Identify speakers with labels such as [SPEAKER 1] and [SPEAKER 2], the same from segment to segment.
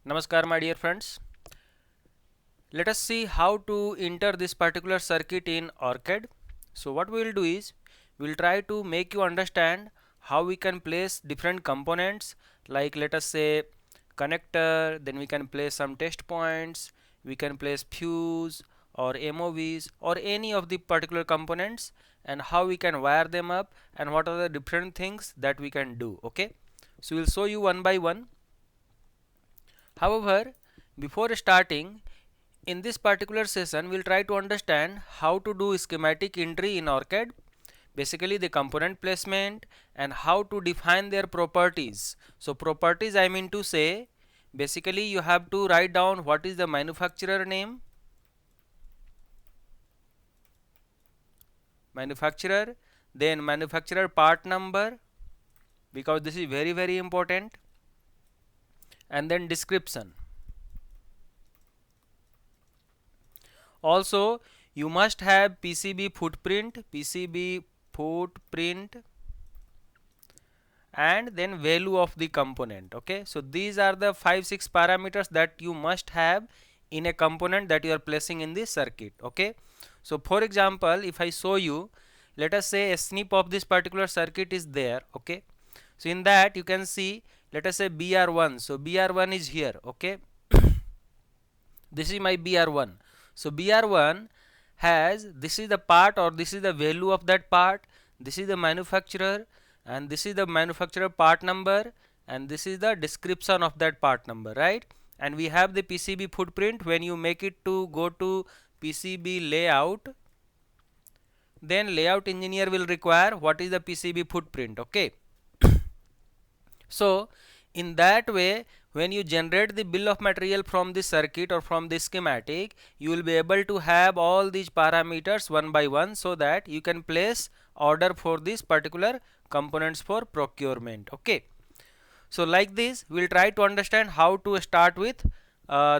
[SPEAKER 1] Namaskar my dear friends. Let us see how to enter this particular circuit in OrCAD. So what we will do is we will try to make you understand how we can place different components, like let us say connector, then we can place some test points, we can place fuse or MOVs or any of the particular components, and how we can wire them up and what are the different things that we can do. Okay, so we will show you one by one. However, before starting, in this particular session, we'll try to understand how to do schematic entry in OrCAD, basically the component placement and how to define their properties. So properties, I mean to say, basically you have to write down what is the manufacturer name, manufacturer, then manufacturer part number, because this is very important, and then description. Also, you must have PCB footprint and then value of the component. Okay, so these are the 5-6 parameters that you must have in a component that you are placing in this circuit. Okay, so for example, if I show you, let us say a snip of this particular circuit is there. Okay, so in that you can see, let us say BR1. So BR1 is here. Okay, this is my BR1. So BR1 has, this is the part or this is the value of that part, this is the manufacturer, and this is the manufacturer part number, and this is the description of that part number, right? And we have the PCB footprint. When you make it to go to PCB layout, then layout engineer will require what is the PCB footprint. Okay, so in that way, when you generate the bill of material from the circuit or from the schematic, you will be able to have all these parameters one by one, so that you can place order for these particular components for procurement. Okay, so like this we'll try to understand how to start with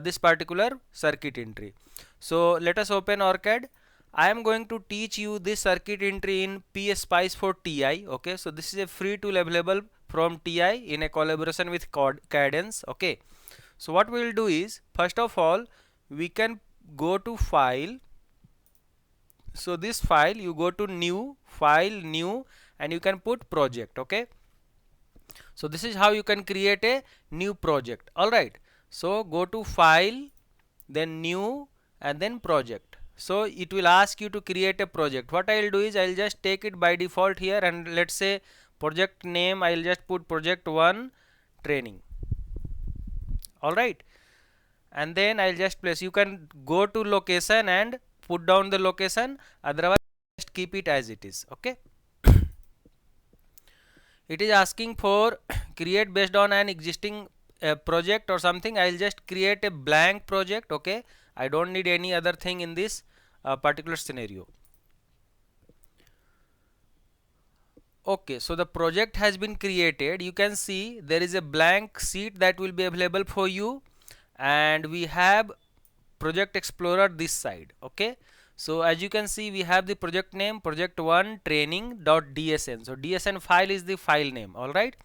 [SPEAKER 1] this particular circuit entry. So let us open OrCAD. I am going to teach you this circuit entry in PSpice for TI. Okay, so this is a free tool available from TI in a collaboration with Cadence. Okay, so what we will do is, first of all, we can go to file. So this file, you go to new file, new, and you can put project. Okay, so this is how you can create a new project. Alright, so go to file, then new, and then project. So it will ask you to create a project. What I will do is, I will just take it by default here, and let's say project name, I will just put project 1 training. Alright, and then I will just place, you can go to location and put down the location, otherwise just keep it as it is. Okay, it is asking for create based on an existing project or something. I will just create a blank project. Okay, I don't need any other thing in this particular scenario. Okay, so the project has been created. You can see there is a blank sheet that will be available for you, and we have project explorer this side. Okay, so as you can see, we have the project name project1 training.dsn. so dsn file is the file name. All right,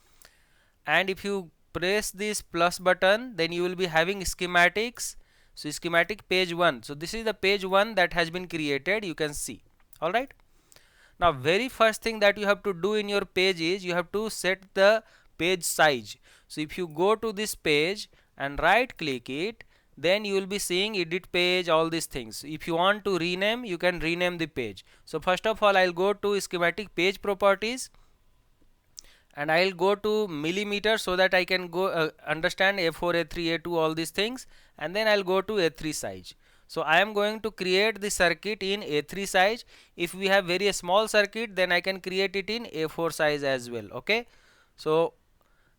[SPEAKER 1] and if you press this plus button, then you will be having schematics. So schematic page 1. So this is the page 1 that has been created, you can see. All right, now very first thing that you have to do in your page is, you have to set the page size. So if you go to this page and right click it, then you will be seeing edit page, all these things. If you want to rename, you can rename the page. So first of all, I'll go to schematic page properties, and I'll go to millimeter, so that I can go understand A4, A3, A2, all these things, and then I'll go to A3 size. So I am going to create the circuit in A3 size. If we have very small circuit, then I can create it in A4 size as well. Okay, so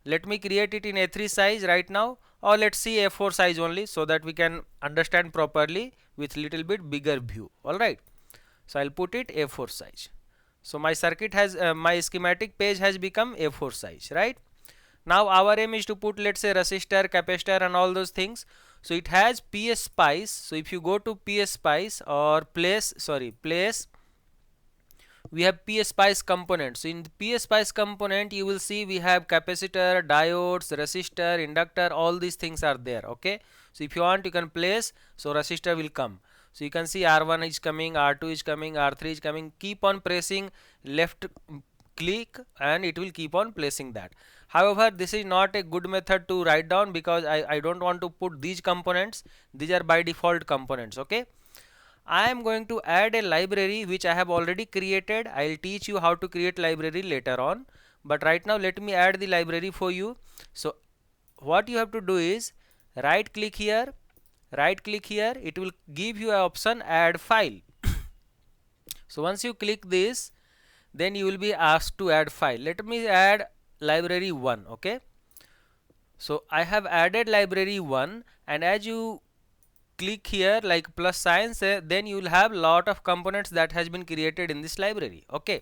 [SPEAKER 1] let me create it in A3 size right now, or let's see A4 size only, so that we can understand properly with little bit bigger view. All right, so I'll put it A4 size. So my circuit has my schematic page has become A4 size, right? Now our aim is to put, let's say, resistor, capacitor, and all those things. So it has PSpice. So if you go to PSpice or place we have PSpice components. So in the PSpice component, you will see we have capacitor, diodes, resistor, inductor, all these things are there. Okay, so if you want, you can place, so resistor will come. So you can see R1 is coming, R2 is coming, R3 is coming. Keep on pressing left click and it will keep on placing that. However, this is not a good method to write down because I don't want to put these components. These are by default components. Okay, I am going to add a library which I have already created. I'll teach you how to create library later on, but right now let me add the library for you. So what you have to do is right click here, it will give you an option add file. So once you click this, then you will be asked to add file. Let me add library 1. Okay, so I have added library 1, and as you click here like plus signs, then you will have lot of components that has been created in this library. Okay,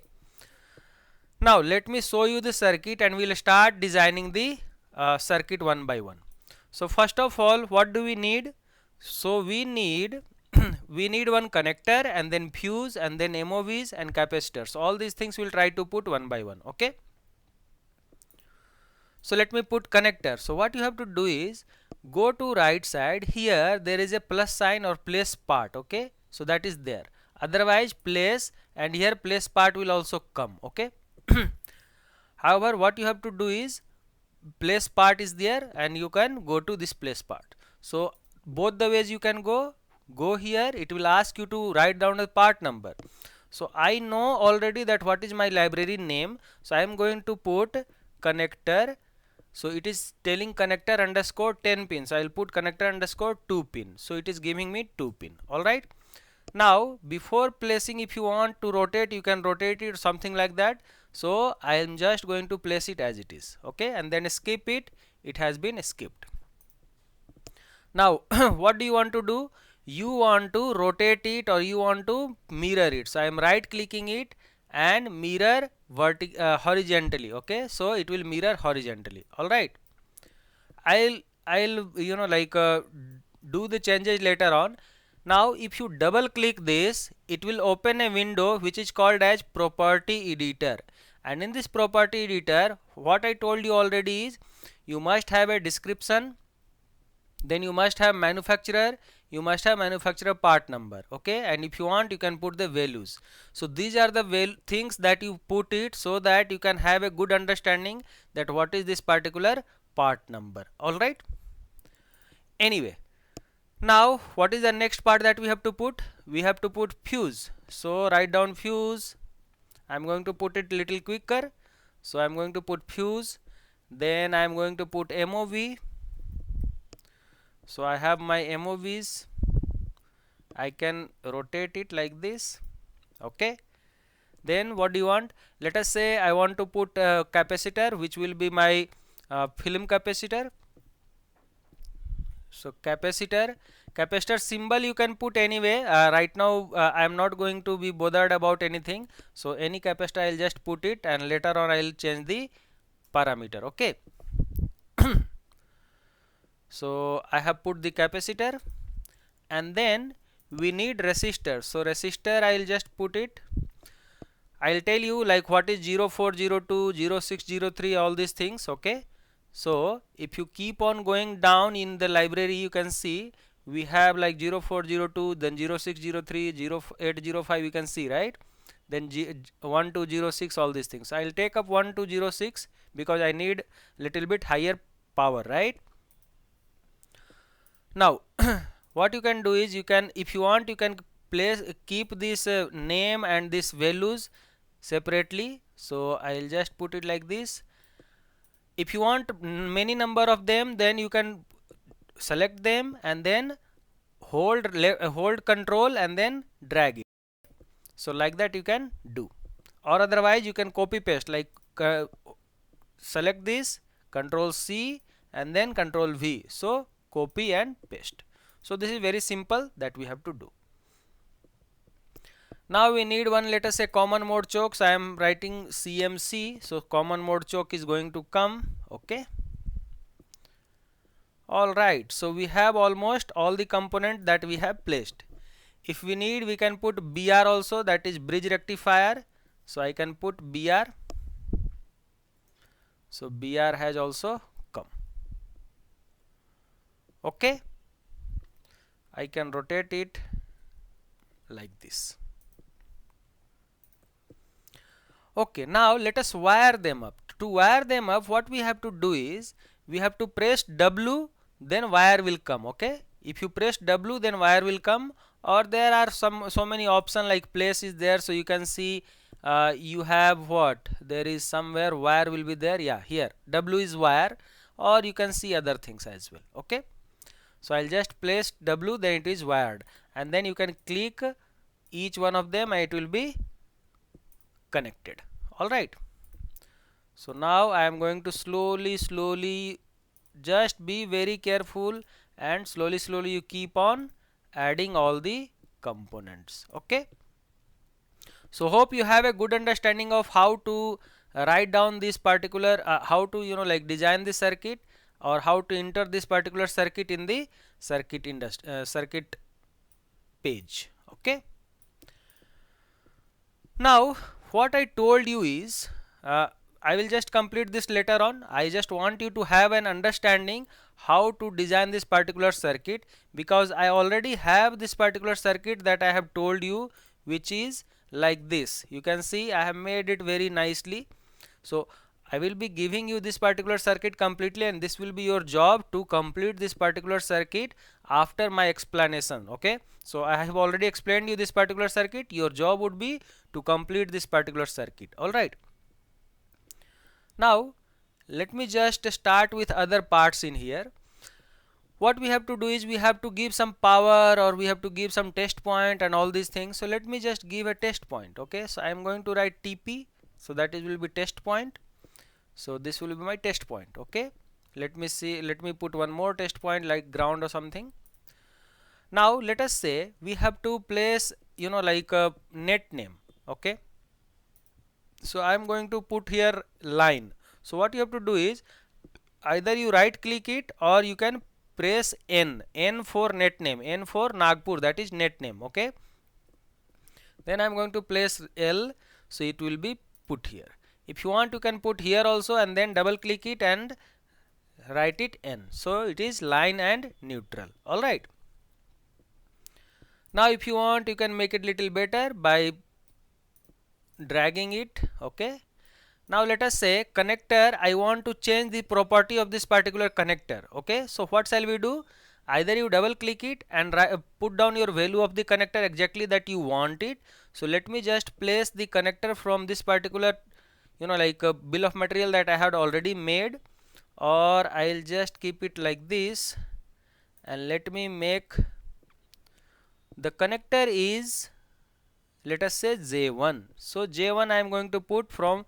[SPEAKER 1] now let me show you the circuit and we'll start designing the circuit one by one. So first of all, what do we need? So we need we need one connector and then fuse and then MOVs and capacitors. All these things we'll try to put one by one. Okay, so let me put connector. So what you have to do is go to right side. Here there is a plus sign or place part. Okay, so that is there. Otherwise place, and here place part will also come. Okay, however what you have to do is place part is there and you can go to this place part. So both the ways you can go here. It will ask you to write down the part number. So I know already that what is my library name, so I am going to put connector. So it is telling connector underscore 10 pins. I will put connector underscore 2 pin. So it is giving me 2 pin. Alright. Now before placing, if you want to rotate, you can rotate it something like that. So I am just going to place it as it is. Okay, and then skip it. It has been skipped. Now what do you want to do? You want to rotate it or you want to mirror it. So I am right clicking it and mirror horizontally. Okay, so it will mirror horizontally. All right, I'll do the changes later on. Now if you double click this, it will open a window which is called as property editor, and in this property editor, what I told you already is you must have a description, then you must have manufacturer, you must have manufacturer part number. Okay, and if you want, you can put the values. So these are the things that you put it so that you can have a good understanding that what is this particular part number. All right, anyway, now what is the next part that we have to put? We have to put fuse. So write down fuse. I'm going to put it little quicker. So I'm going to put fuse, then I'm going to put MOV. So I have my MOVs. I can rotate it like this. Okay, then what do you want? Let us say I want to put a capacitor, which will be my film capacitor. So capacitor symbol you can put anyway. Right now I am not going to be bothered about anything. So any capacitor I will just put it, and later on I will change the parameter. Okay. So I have put the capacitor, and then we need resistor. So resistor I will just put it. I will tell you like what is 0402, 0603, all these things. Okay, so if you keep on going down in the library, you can see we have like 0402, then 0603, 0805, you can see, right? Then 1206, all these things. I will take up 1206 because I need little bit higher power, right? Now what you can do is you can, if you want, you can keep this name and this values separately. So I will just put it like this. If you want many number of them, then you can select them and then hold control and then drag it. So like that you can do, or otherwise you can copy paste, like select this, control C and then control V. So copy and paste. So this is very simple that we have to do. Now we need one, let us say, common mode chokes. I am writing CMC, so common mode choke is going to come. Okay, all right, so we have almost all the component that we have placed. If we need, we can put BR also, that is bridge rectifier. So I can put BR. So BR has also come. Okay, I can rotate it like this. Okay, now let us wire them up. To wire them up, what we have to do is we have to press W, then wire will come. Okay, if you press W, then wire will come, or there are so many options like place is there, so you can see you have what there is somewhere wire will be there. Yeah, here W is wire, or you can see other things as well. Okay, so I'll just place W, then it is wired, and then you can click each one of them and it will be connected. All right, so now I am going to slowly just be very careful, and slowly you keep on adding all the components. Okay, so hope you have a good understanding of how to write down this particular how to like design the circuit, or how to enter this particular circuit in the circuit page. Okay, now what I told you is I will just complete this later on. I just want you to have an understanding how to design this particular circuit, because I already have this particular circuit that I have told you, which is like this. You can see I have made it very nicely. So I will be giving you this particular circuit completely, and this will be your job to complete this particular circuit after my explanation. Okay, so I have already explained you this particular circuit. Your job would be to complete this particular circuit. All right, now let me just start with other parts in here. What we have to do is we have to give some power, or we have to give some test point and all these things. So let me just give a test point. Okay, so I am going to write TP, so that is will be test point. So this will be my test point. Okay, let me see, let me put one more test point like ground or something. Now let us say we have to place like a net name. Okay, so I am going to put here line. So what you have to do is either you right click it, or you can press N for net name, N for Nagpur, that is net name. Okay, then I am going to place L, so it will be put here. If you want, you can put here also, and then double click it and write it N, so it is line and neutral. All right, now if you want, you can make it little better by dragging it. Okay, now let us say connector, I want to change the property of this particular connector. Okay, so what shall we do? Either you double click it and put down your value of the connector exactly that you want it. So let me just place the connector from this particular like a bill of material that I had already made, or I'll just keep it like this, and let me make the connector is, let us say J1. So J1 I am going to put from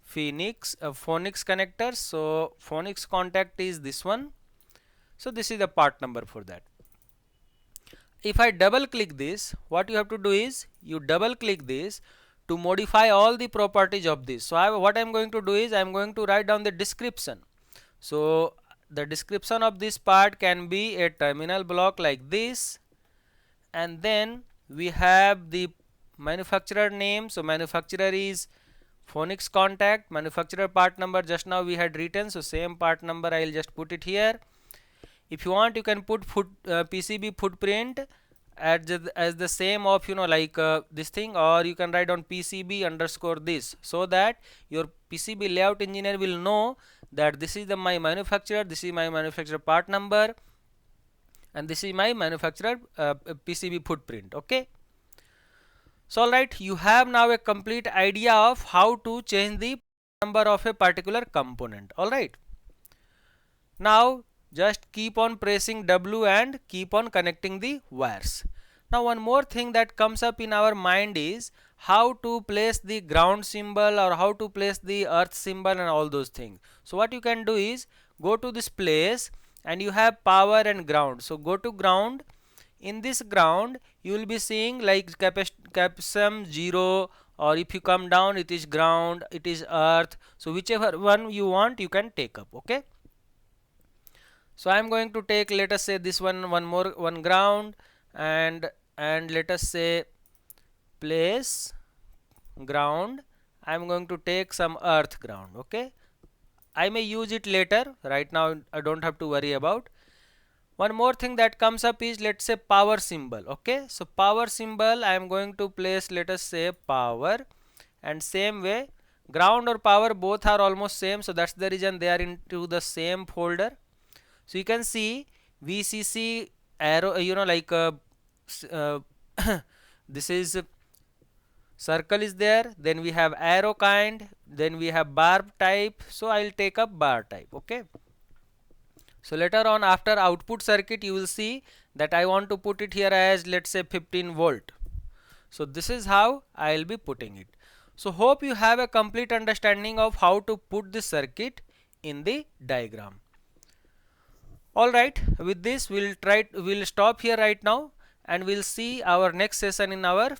[SPEAKER 1] Phoenix Phonics connector. So Phonics contact is this one. So this is the part number for that. If I double click this, what you have to do is you double click this to modify all the properties of this. So what I am going to do is I am going to write down the description. So the description of this part can be a terminal block like this, and then we have the manufacturer name. So manufacturer is Phonics contact, manufacturer part number just now we had written, so same part number I will just put it here. If you want, you can put PCB footprint as the same of like this thing, or you can write on PCB underscore this, so that your PCB layout engineer will know that this is my manufacturer, this is my manufacturer part number, and this is my manufacturer PCB footprint. Okay, so alright, you have now a complete idea of how to change the number of a particular component. Alright, now just keep on pressing W and keep on connecting the wires. Now one more thing that comes up in our mind is how to place the ground symbol, or how to place the earth symbol and all those things. So what you can do is go to this place, and you have power and ground. So go to ground. In this ground you will be seeing like capsum 0, or if you come down it is ground, it is earth. So whichever one you want you can take up. Okay, so I am going to take, let us say this one ground, and let us say place ground, I'm going to take some earth ground. Okay, I may use it later. Right now I don't have to worry about. One more thing that comes up is, let's say, power symbol. Okay, so power symbol I am going to place, let us say, power, and same way ground or power both are almost same, so that's the reason they are into the same folder. So you can see VCC arrow, like this is circle is there, then we have arrow kind, then we have bar type, so I'll take up bar type. Okay, so later on after output circuit you will see that I want to put it here as, let's say, 15 volt. So this is how I'll be putting it. So hope you have a complete understanding of how to put this circuit in the diagram. Alright, with this we'll stop here right now, and we'll see our next session in our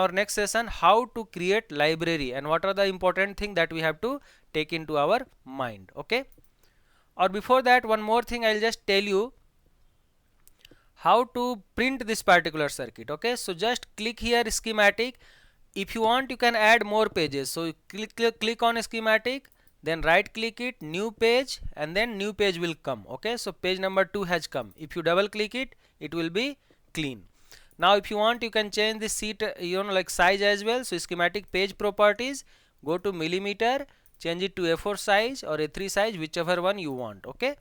[SPEAKER 1] next session, how to create library and what are the important thing that we have to take into our mind. Okay, or before that, one more thing I'll just tell you how to print this particular circuit. Okay, so just click here schematic. If you want, you can add more pages. So click on schematic, then right click it, new page, and then new page will come. Okay, so page number 2 has come. If you double click it, it will be clean. Now if you want, you can change the sheet like size as well. So schematic page properties, go to millimeter, change it to A4 size or A3 size, whichever one you want. Okay,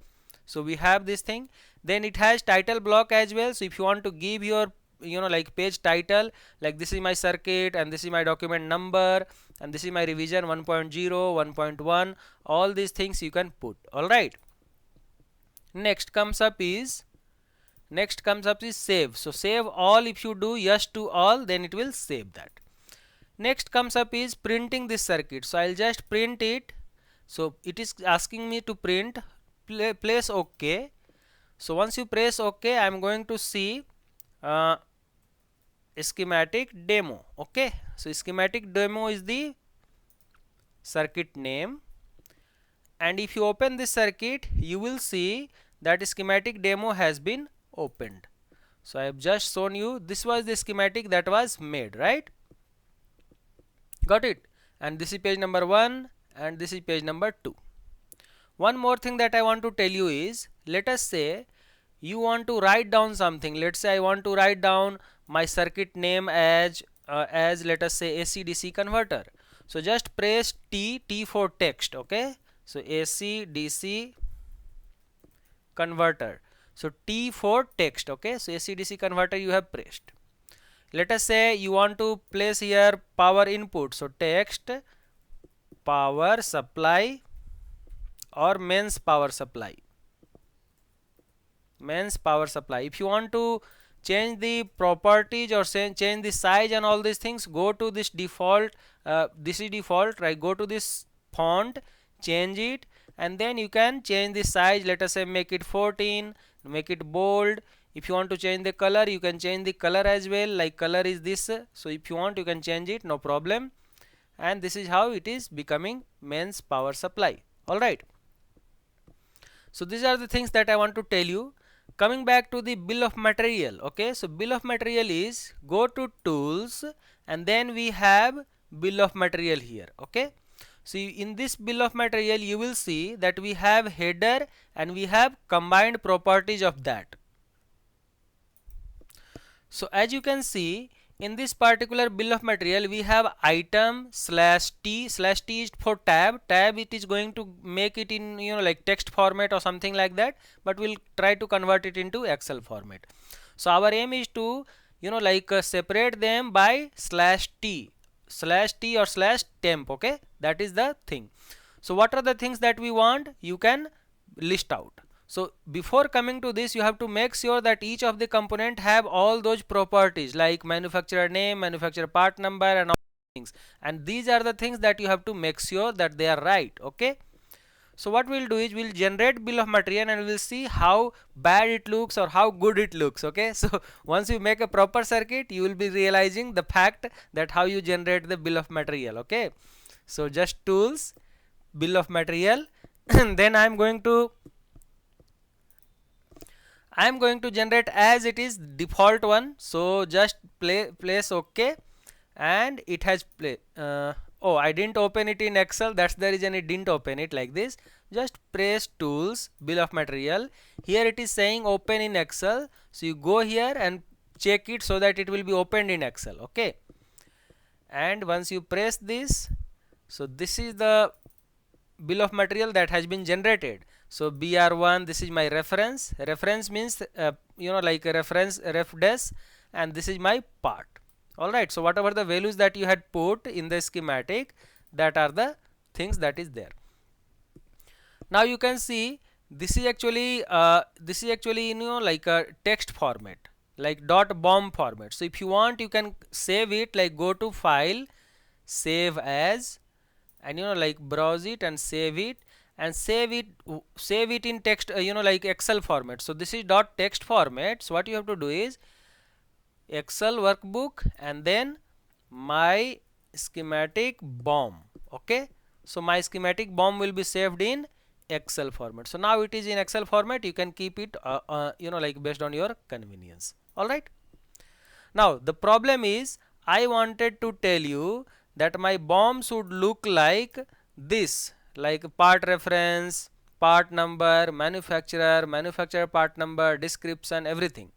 [SPEAKER 1] so we have this thing. Then it has title block as well. So if you want to give your like page title, like this is my circuit and this is my document number and this is my revision 1.0, 1.1, all these things you can put. All right, next comes up is save. So save all. If you do yes to all, then it will save that. Next comes up is printing this circuit. So I'll just print it. So it is asking me to print. Place OK. So once you press OK, I'm going to see schematic demo. Okay, so schematic demo is the circuit name, and if you open this circuit, you will see that schematic demo has been opened. So I have just shown you, this was the schematic that was made, right? Got it? And this is page number 1 and this is page number 2. One more thing that I want to tell you is, let us say you want to write down something. Let's say I want to write down my circuit name as let us say AC/DC converter. So just press T for text. Okay, so AC/DC converter. So T for text. Okay, so AC/DC converter you have pressed. Let us say you want to place here power input. So text power supply or mains power supply. Mains power supply. If you want to change the properties or change the size and all these things, go to this default. This is default, right? Go to this font, change it, and then you can change the size. Let us say make it 14, make it bold. If you want to change the color, you can change the color as well. Like color is this, so if you want, you can change it, no problem. And this is how it is becoming mains power supply. All right. So these are the things that I want to tell you. Coming back to the bill of material. Okay, so bill of material is, go to tools and then we have bill of material here. Okay, so in this bill of material you will see that we have header and we have combined properties of that. So as you can see, in this particular bill of material we have item /t is for tab. It is going to make it in like text format or something like that, but we'll try to convert it into Excel format. So our aim is to like separate them by /t or /temp. Okay, that is the thing. So what are the things that we want? You can list out. So before coming to this, you have to make sure that each of the component have all those properties like manufacturer name, manufacturer part number, and all things. And these are the things that you have to make sure that they are right. Okay, so what we'll do is we'll generate bill of material and we'll see how bad it looks or how good it looks. Okay, so once you make a proper circuit, you will be realizing the fact that how you generate the bill of material. Okay, so just tools, bill of material, and then I'm going to generate as it is default one. So just place OK, and it has Oh, I didn't open it in Excel. That's the reason it didn't open it like this. Just press tools, bill of material. Here it is saying open in Excel. So you go here and check it so that it will be opened in Excel. Okay. And once you press this, so this is the bill of material that has been generated. So BR1, this is my reference. Reference means like a reference ref des, and this is my part. Alright, so whatever the values that you had put in the schematic, that are the things that is there. Now you can see this is actually like a text format, like .bomb format. So if you want, you can save it, like go to file, save as, and like browse it and save it, and save it in text, like Excel format. So this is .text format. So what you have to do is Excel workbook and then my schematic BOM. Okay, so my schematic BOM will be saved in Excel format. So now it is in Excel format. You can keep it like based on your convenience. All right. Now the problem is, I wanted to tell you that my BOM should look like this, like part reference, part number, manufacturer part number, description, everything.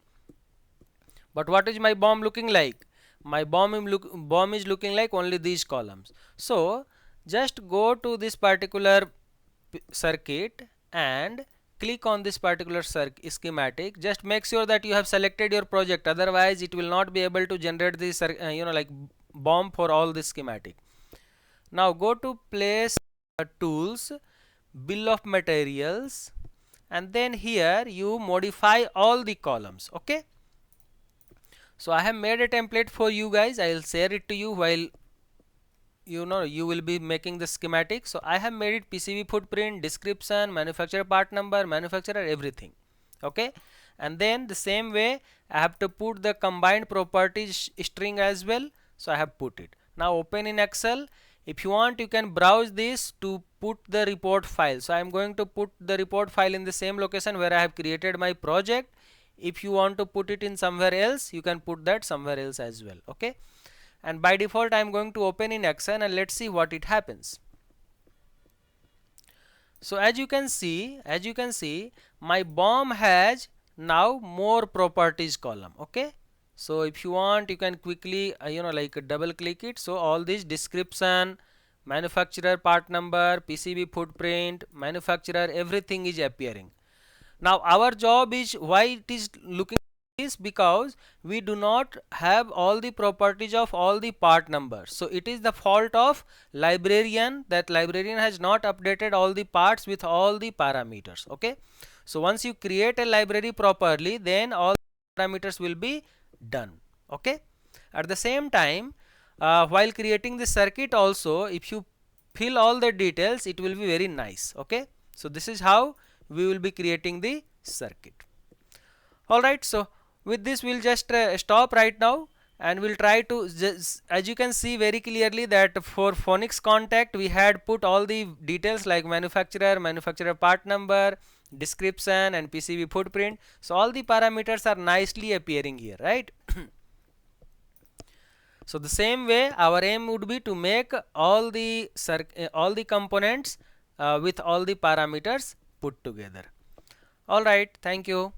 [SPEAKER 1] But what is my BOM looking like? My BOM is looking like only these columns. So just go to this particular circuit and click on this particular schematic. Just make sure that you have selected your project, otherwise it will not be able to generate this like BOM for all this schematic. Now go to place tools, bill of materials, and then here you modify all the columns. Okay, so I have made a template for you guys. I will share it to you while you will be making the schematic. So I have made it PCB footprint, description, manufacturer part number, manufacturer, everything. Okay, and then the same way I have to put the combined properties string as well. So I have put it. Now open in Excel. If you want, you can browse this to put the report file. So I am going to put the report file in the same location where I have created my project. If you want to put it in somewhere else, you can put that somewhere else as well. Okay, and by default I am going to open in Excel, and let's see what it happens. So as you can see my BOM has now more properties column. Okay, so if you want, you can quickly like double click it. So all this description, manufacturer part number, PCB footprint, manufacturer, everything is appearing. Now our job is, why it is looking is because we do not have all the properties of all the part numbers. So it is the fault of librarian, that librarian has not updated all the parts with all the parameters. Okay, so once you create a library properly, then all parameters will be done. Okay, at the same time, while creating the circuit also, if you fill all the details, it will be very nice. Okay, so this is how we will be creating the circuit. Alright, so with this we'll just stop right now, and we'll try to just, as you can see very clearly, that for phonics contact we had put all the details like manufacturer part number, description, and PCB footprint. So all the parameters are nicely appearing here, right? So the same way our aim would be to make all the components with all the parameters put together. Alright, thank you.